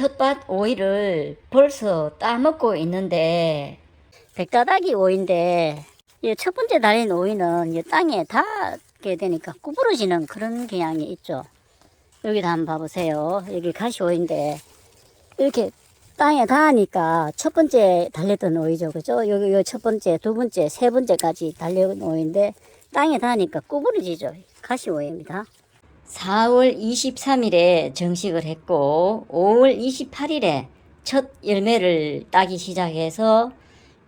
텃밭 오이를 벌써 따먹고 있는데, 백다닥이 오이인데, 이 첫 번째 달린 오이는 이 땅에 닿게 되니까 구부러지는 그런 경향이 있죠. 여기도 한번 봐보세요. 여기 가시 오이인데, 이렇게 땅에 닿으니까 첫 번째 달렸던 오이죠. 그죠? 여기 첫 번째, 두 번째, 세 번째까지 달려온 오이인데, 땅에 닿으니까 구부러지죠. 가시 오이입니다. 4월 23일에 정식을 했고 5월 28일에 첫 열매를 따기 시작해서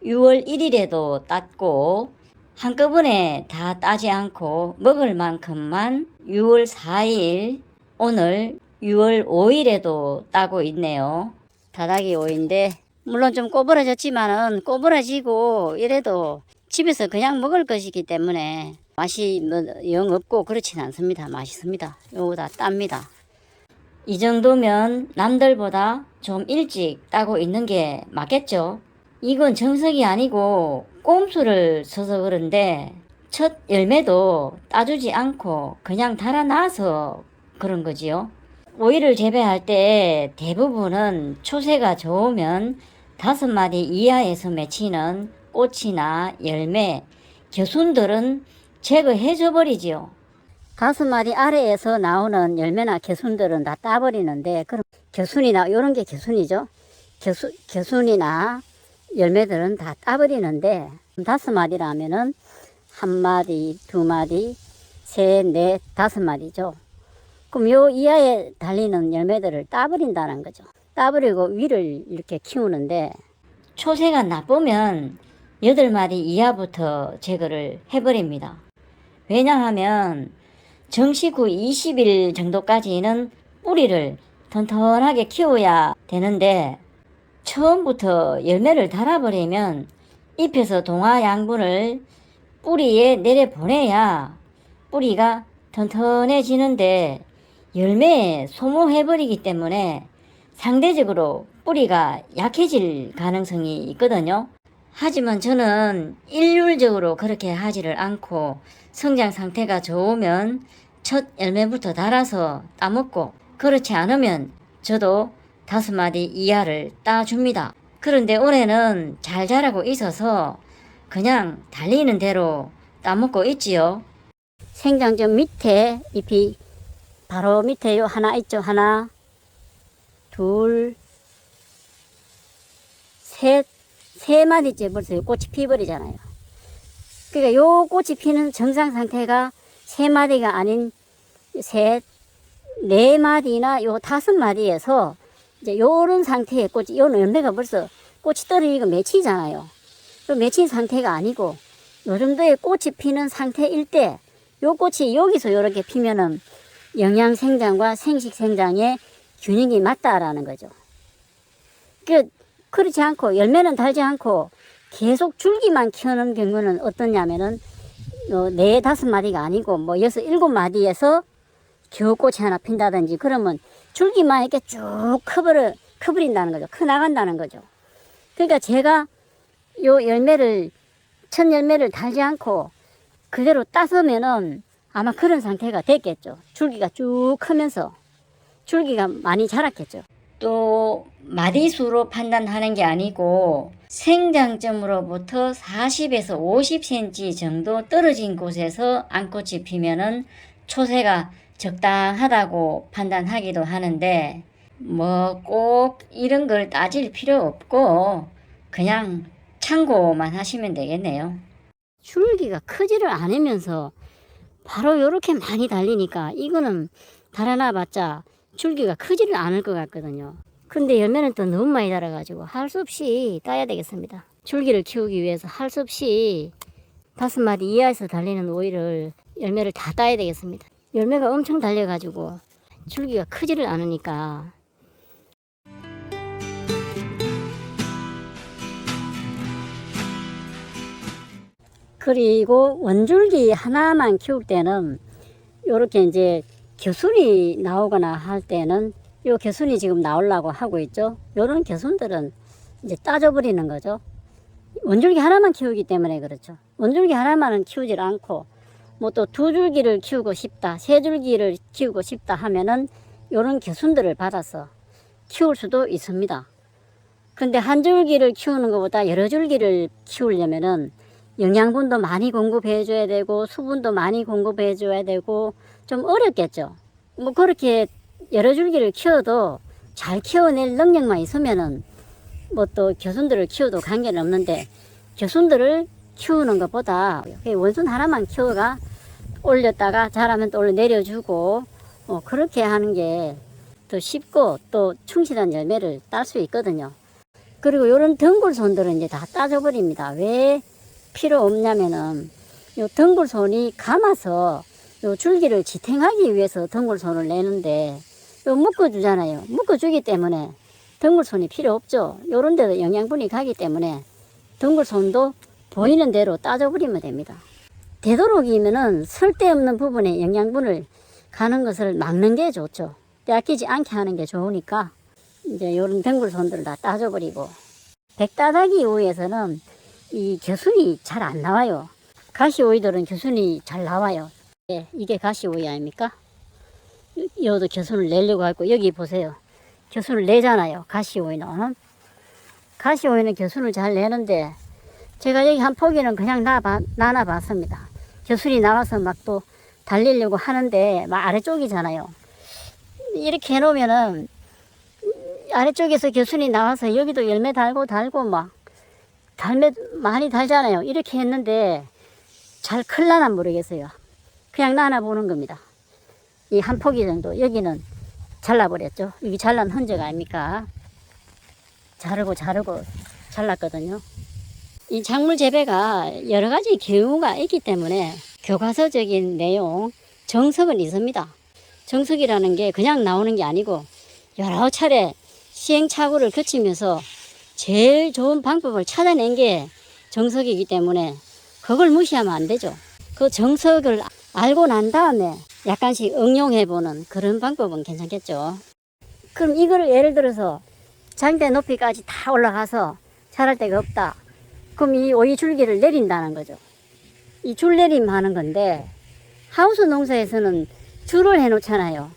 6월 1일에도 땄고 한꺼번에 다 따지 않고 먹을 만큼만 6월 4일 오늘 6월 5일에도 따고 있네요. 다닥이 오이인데 물론 좀 꼬부라졌지만은 꼬부라지고 이래도 집에서 그냥 먹을 것이기 때문에 맛이 영 없고 그렇진 않습니다. 맛있습니다. 요거 다 땁니다. 이 정도면 남들보다 좀 일찍 따고 있는 게 맞겠죠. 이건 정석이 아니고 꼼수를 써서 그런데 첫 열매도 따주지 않고 그냥 달아놔서 그런 거지요. 오이를 재배할 때 대부분은 초세가 좋으면 5마디 이하에서 맺히는 꽃이나 열매, 겨순들은 제거해줘 버리지요. 5마디 아래에서 나오는 열매나 겨순들은 다 따버리는데, 그럼 겨순이나 요런 게 겨순이죠. 겨순이나 열매들은 다 따버리는데 5마디라면은 1마디, 2마디, 3, 4, 5마디죠. 그럼 요 이하에 달리는 열매들을 따버린다는 거죠. 따버리고 위를 이렇게 키우는데 초세가 나쁘면 8마디 이하부터 제거를 해버립니다. 왜냐하면 정식 후 20일 정도까지는 뿌리를 튼튼하게 키워야 되는데 처음부터 열매를 달아버리면 잎에서 동화 양분을 뿌리에 내려보내야 뿌리가 튼튼해지는데 열매에 소모해버리기 때문에 상대적으로 뿌리가 약해질 가능성이 있거든요. 하지만 저는 일률적으로 그렇게 하지를 않고 성장 상태가 좋으면 첫 열매부터 달아서 따먹고 그렇지 않으면 저도 5마디 이하를 따줍니다. 그런데 올해는 잘 자라고 있어서 그냥 달리는 대로 따먹고 있지요. 생장점 밑에 잎이 바로 밑에 요 하나 있죠. 하나, 둘, 셋, 3마디째 벌써 꽃이 피버리잖아요. 그러니까 요 꽃이 피는 정상 상태가 3마디가 아닌 셋, 4마디나 요 5마디에서 이제 요런 상태의 꽃이, 요 열매가 벌써 꽃이 떨어지고 맺히잖아요. 그 맺힌 상태가 아니고 요 정도의 꽃이 피는 상태일 때 요 꽃이 여기서 요렇게 피면은 영양 생장과 생식 생장의 균형이 맞다라는 거죠. 그렇지 않고 열매는 달지 않고 계속 줄기만 키우는 경우는 어떠냐면은 4, 5마디가 아니고 뭐 6, 7마디에서 겨우 꽃이 하나 핀다든지 그러면 줄기만 이렇게 쭉 커버린다는 거죠. 커나간다는 거죠. 그러니까 제가 요 열매를 첫 열매를 달지 않고 그대로 따서면은 아마 그런 상태가 됐겠죠. 줄기가 쭉 크면서 줄기가 많이 자랐겠죠. 또 마디수로 판단하는 게 아니고 생장점으로부터 40에서 50cm 정도 떨어진 곳에서 안꽃이 피면은 초세가 적당하다고 판단하기도 하는데 뭐 꼭 이런 걸 따질 필요 없고 그냥 참고만 하시면 되겠네요. 줄기가 크지를 않으면서 바로 이렇게 많이 달리니까 이거는 달아나봤자 줄기가 크지를 않을 것 같거든요. 근데 열매는 또 너무 많이 달아가지고 할 수 없이 따야 되겠습니다. 줄기를 키우기 위해서 할 수 없이 5마디 이하에서 달리는 오이를 열매를 다 따야 되겠습니다. 열매가 엄청 달려가지고 줄기가 크지를 않으니까. 그리고 원줄기 하나만 키울 때는 요렇게 이제 겨순이 나오거나 할 때는 요 겨순이 지금 나오려고 하고 있죠. 요런 겨순들은 이제 따져버리는 거죠. 원줄기 하나만 키우기 때문에 그렇죠. 원줄기 하나만은 키우질 않고 뭐 또 2줄기를 키우고 싶다, 3줄기를 키우고 싶다 하면은 요런 겨순들을 받아서 키울 수도 있습니다. 근데 한 줄기를 키우는 것보다 여러 줄기를 키우려면은 영양분도 많이 공급해 줘야 되고 수분도 많이 공급해 줘야 되고 좀 어렵겠죠. 뭐 그렇게 여러 줄기를 키워도 잘 키워낼 능력만 있으면은 뭐 또 겨순들을 키워도 관계는 없는데, 겨순들을 키우는 것보다 원순 하나만 키워가 올렸다가 자라면 또 올려 내려주고 그렇게 하는 게 더 쉽고 또 충실한 열매를 딸 수 있거든요. 그리고 이런 덩굴손들은 이제 다 따져버립니다. 왜 필요 없냐면은 요 덩굴손이 감아서 요 줄기를 지탱하기 위해서 덩굴손을 내는데, 요 묶어주잖아요. 묶어주기 때문에 덩굴손이 필요 없죠. 요런 데도 영양분이 가기 때문에 덩굴손도 보이는 대로 따져버리면 됩니다. 되도록이면은 쓸데없는 부분에 영양분을 가는 것을 막는 게 좋죠. 떼아끼지 않게 하는 게 좋으니까 이제 요런 덩굴손들을 다 따져버리고, 백따다기 오이에서는 이 겨순이 잘 안 나와요. 가시오이들은 겨순이 잘 나와요. 예, 이게 가시오이 아닙니까? 여도 겨순을 내려고 하고, 여기 보세요. 겨순을 내잖아요. 가시오이는. 가시오이는 겨순을 잘 내는데, 제가 여기 한 포기는 그냥 나눠봤습니다. 겨순이 나와서 막 또 달리려고 하는데, 막 아래쪽이잖아요. 이렇게 해놓으면은, 아래쪽에서 겨순이 나와서 여기도 열매 달고 막, 달매 많이 달잖아요. 이렇게 했는데, 잘 클라나 모르겠어요. 그냥 나눠보는 겁니다. 이 한 포기 정도. 여기는 잘라버렸죠. 여기 잘란 흔적 아닙니까? 자르고 잘랐거든요. 이 작물 재배가 여러 가지 경우가 있기 때문에 교과서적인 내용, 정석은 있습니다. 정석이라는 게 그냥 나오는 게 아니고 여러 차례 시행착오를 거치면서 제일 좋은 방법을 찾아낸 게 정석이기 때문에 그걸 무시하면 안 되죠. 그 정석을 알고 난 다음에 약간씩 응용해보는 그런 방법은 괜찮겠죠. 그럼 이거를 예를 들어서 장대 높이까지 다 올라가서 자랄 데가 없다. 그럼 이 오이 줄기를 내린다는 거죠. 이 줄 내림 하는 건데, 하우스 농사에서는 줄을 해놓잖아요.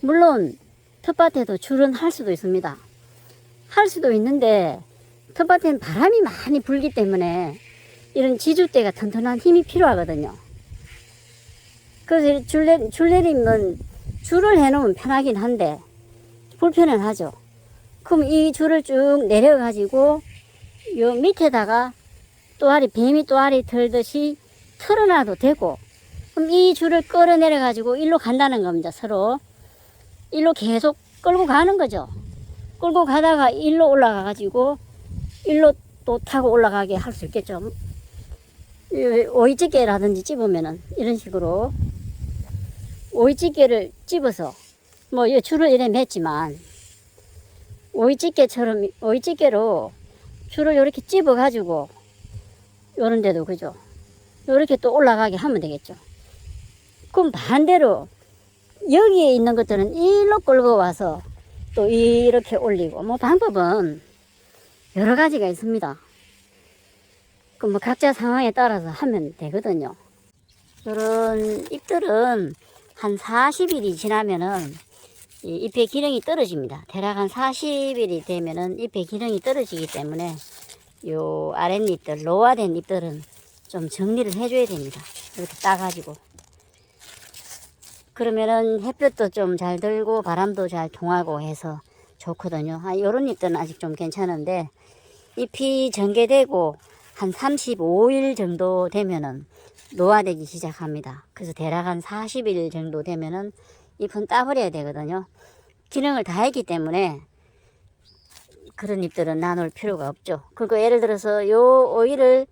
물론 텃밭에도 줄은 할 수도 있습니다. 할 수도 있는데 텃밭에는 바람이 많이 불기 때문에 이런 지주대가 튼튼한 힘이 필요하거든요. 그래서 줄 내림은 줄을 해놓으면 편하긴 한데 불편은 하죠. 그럼 이 줄을 쭉 내려가지고 요 밑에다가 뱀이 또아리 털듯이 털어놔도 되고, 그럼 이 줄을 끌어내려 가지고 일로 간다는 겁니다. 서로 일로 계속 끌고 가는 거죠. 끌고 가다가 일로 올라가 가지고 일로 또 타고 올라가게 할 수 있겠죠. 오이집게라든지 찝으면은 이런 식으로 오이집게를 찝어서 뭐 이 줄을 이래 맸지만 오이집게로 줄을 이렇게 찝어 가지고 요런 데도 그죠. 요렇게 또 올라가게 하면 되겠죠. 그럼 반대로 여기에 있는 것들은 일로 끌고 와서 또 이렇게 올리고, 뭐 방법은 여러 가지가 있습니다. 그 뭐 각자 상황에 따라서 하면 되거든요. 이런 잎들은 한 40일이 지나면은 이 잎의 기능이 떨어집니다. 대략 한 40일이 되면은 잎의 기능이 떨어지기 때문에 요 아랫잎들, 노화된 잎들은 좀 정리를 해줘야 됩니다. 이렇게 따가지고. 그러면은 햇볕도 좀 잘 들고 바람도 잘 통하고 해서 좋거든요. 요런 잎들은 아직 좀 괜찮은데, 잎이 전개되고 한 35일 정도 되면은 노화되기 시작합니다. 그래서 대략 한 40일 정도 되면은 잎은 따버려야 되거든요. 기능을 다 했기 때문에 그런 잎들은 나눌 필요가 없죠. 그리고 예를 들어서 요 오이를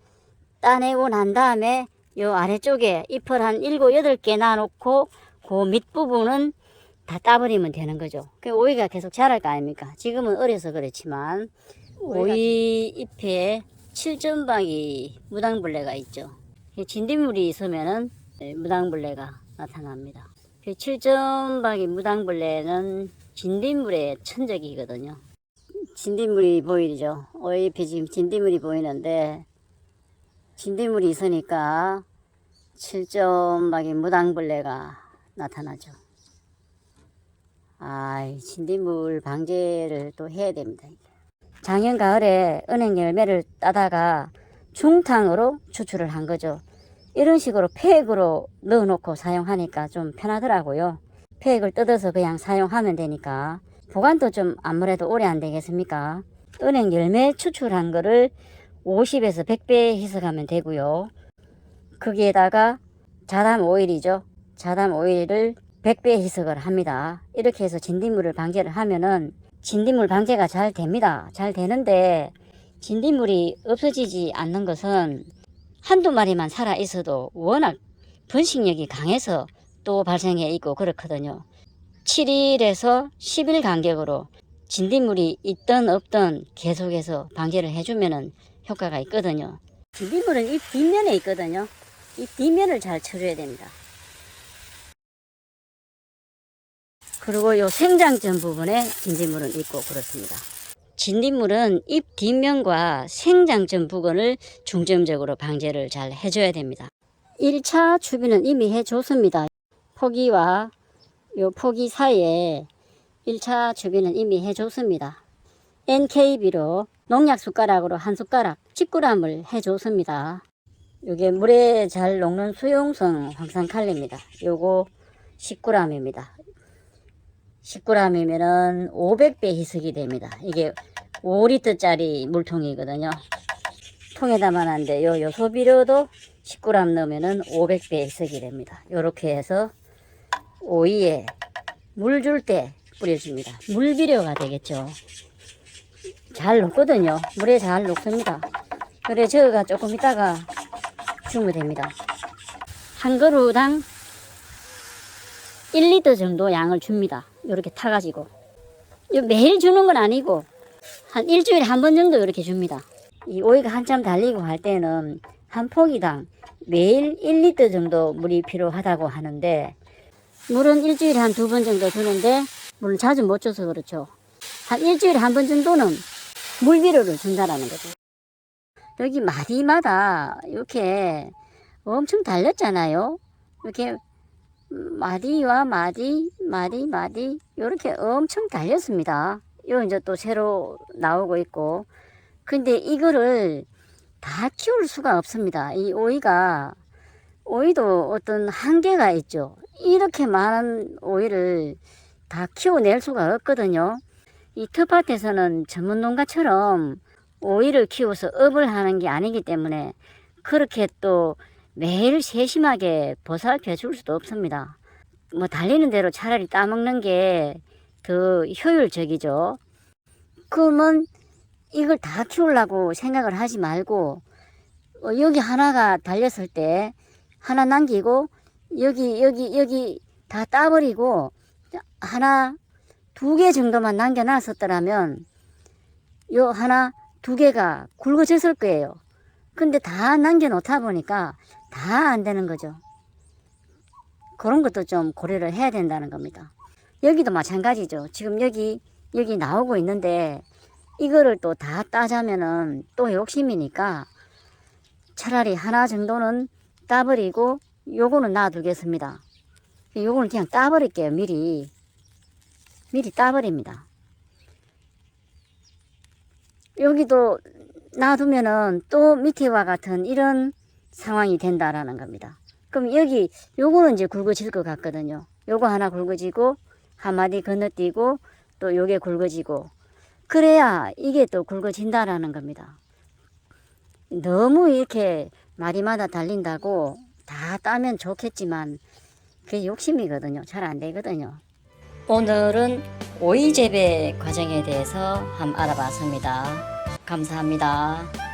따내고 난 다음에 요 아래쪽에 잎을 한 7, 8개 놔놓고 그 밑부분은 다 따버리면 되는 거죠. 그 오이가 계속 자랄 거 아닙니까? 지금은 어려서 그렇지만 오이 잎에 칠점박이 무당벌레가 있죠. 진딧물이 있으면은 무당벌레가 나타납니다. 그 칠점박이 무당벌레는 진딧물의 천적이거든요. 진딧물이 보이죠. 오이 잎에 지금 진딧물이 보이는데, 진딧물이 있으니까 칠점박이 무당벌레가 나타나죠. 진딧물 방제를 또 해야 됩니다. 작년 가을에 은행 열매를 따다가 중탕으로 추출을 한 거죠. 이런 식으로 팩으로 넣어놓고 사용하니까 좀 편하더라고요. 팩을 뜯어서 그냥 사용하면 되니까 보관도 좀 아무래도 오래 안 되겠습니까? 은행 열매 추출한 거를 50에서 100배 희석하면 되고요. 거기에다가 자담 오일이죠. 자담 오일을 100배 희석을 합니다. 이렇게 해서 진딧물을 방제를 하면은 진딧물 방제가 잘 됩니다. 잘 되는데 진딧물이 없어지지 않는 것은 한두 마리만 살아 있어도 워낙 번식력이 강해서 또 발생해 있고 그렇거든요. 7일에서 10일 간격으로 진딧물이 있든 없든 계속해서 방제를 해주면은 효과가 있거든요. 진딧물은 이 뒷면에 있거든요. 이 뒷면을 잘 쳐줘야 됩니다. 그리고 요 생장점 부분에 진딧물은 있고 그렇습니다. 진딧물은 잎 뒷면과 생장점 부분을 중점적으로 방제를 잘 해줘야 됩니다. 1차 추비는 이미 해줬습니다. 포기와 요 포기 사이에 1차 추비는 이미 해줬습니다. NKB로 농약 숟가락으로 한 숟가락 10g을 해줬습니다. 요게 물에 잘 녹는 수용성 황산칼륨입니다. 요거 10g입니다. 10g이면은 500배 희석이 됩니다. 이게 5리터짜리 물통이거든요. 통에 담아놨는데 요 요소비료도 10g 넣으면은 500배 희석이 됩니다. 요렇게 해서 오이에 물 줄 때 뿌려줍니다. 물비료가 되겠죠. 잘 녹거든요. 물에 잘 녹습니다. 그래 저가 조금 있다가 주면 됩니다. 한 그루당 1리터 정도 양을 줍니다. 이렇게 타가지고 매일 주는 건 아니고 한 일주일에 한 번 정도 이렇게 줍니다. 이 오이가 한참 달리고 할 때는 한 포기당 매일 1리터 정도 물이 필요하다고 하는데 물은 일주일에 한 2번 정도 주는데 물을 자주 못 줘서 그렇죠. 한 일주일에 한 번 정도는 물비료를 준다라는 거죠. 여기 마디마다 이렇게 엄청 달렸잖아요. 이렇게 마디와 마디 이렇게 엄청 달렸습니다. 요 이제 또 새로 나오고 있고. 근데 이거를 다 키울 수가 없습니다. 이 오이도 어떤 한계가 있죠. 이렇게 많은 오이를 다 키워낼 수가 없거든요. 이 텃밭에서는 전문 농가처럼 오이를 키워서 업을 하는 게 아니기 때문에 그렇게 또 매일 세심하게 보살펴 줄 수도 없습니다. 뭐 달리는 대로 차라리 따먹는 게 더 효율적이죠. 그러면 이걸 다 키우려고 생각을 하지 말고 여기 하나가 달렸을 때 하나 남기고 여기 다 따버리고 하나 2개 정도만 남겨놨었더라면 요 하나 2개가 굵어졌을 거예요. 근데 다 남겨놓다 보니까 다 안 되는 거죠. 그런 것도 좀 고려를 해야 된다는 겁니다. 여기도 마찬가지죠. 지금 여기 나오고 있는데 이거를 또 다 따자면은 또 욕심이니까 차라리 하나 정도는 따버리고 요거는 놔두겠습니다. 요거는 그냥 따버릴게요. 미리 따버립니다. 여기도 놔두면은 또 밑에와 같은 이런 상황이 된다라는 겁니다. 그럼 요거는 이제 굵어질 것 같거든요. 요거 하나 굵어지고 한 마디 건너뛰고 또 요게 굵어지고 그래야 이게 또 굵어진다라는 겁니다. 너무 이렇게 마디마다 달린다고 다 따면 좋겠지만 그게 욕심이거든요. 잘 안 되거든요. 오늘은 오이 재배 과정에 대해서 한번 알아봤습니다. 감사합니다.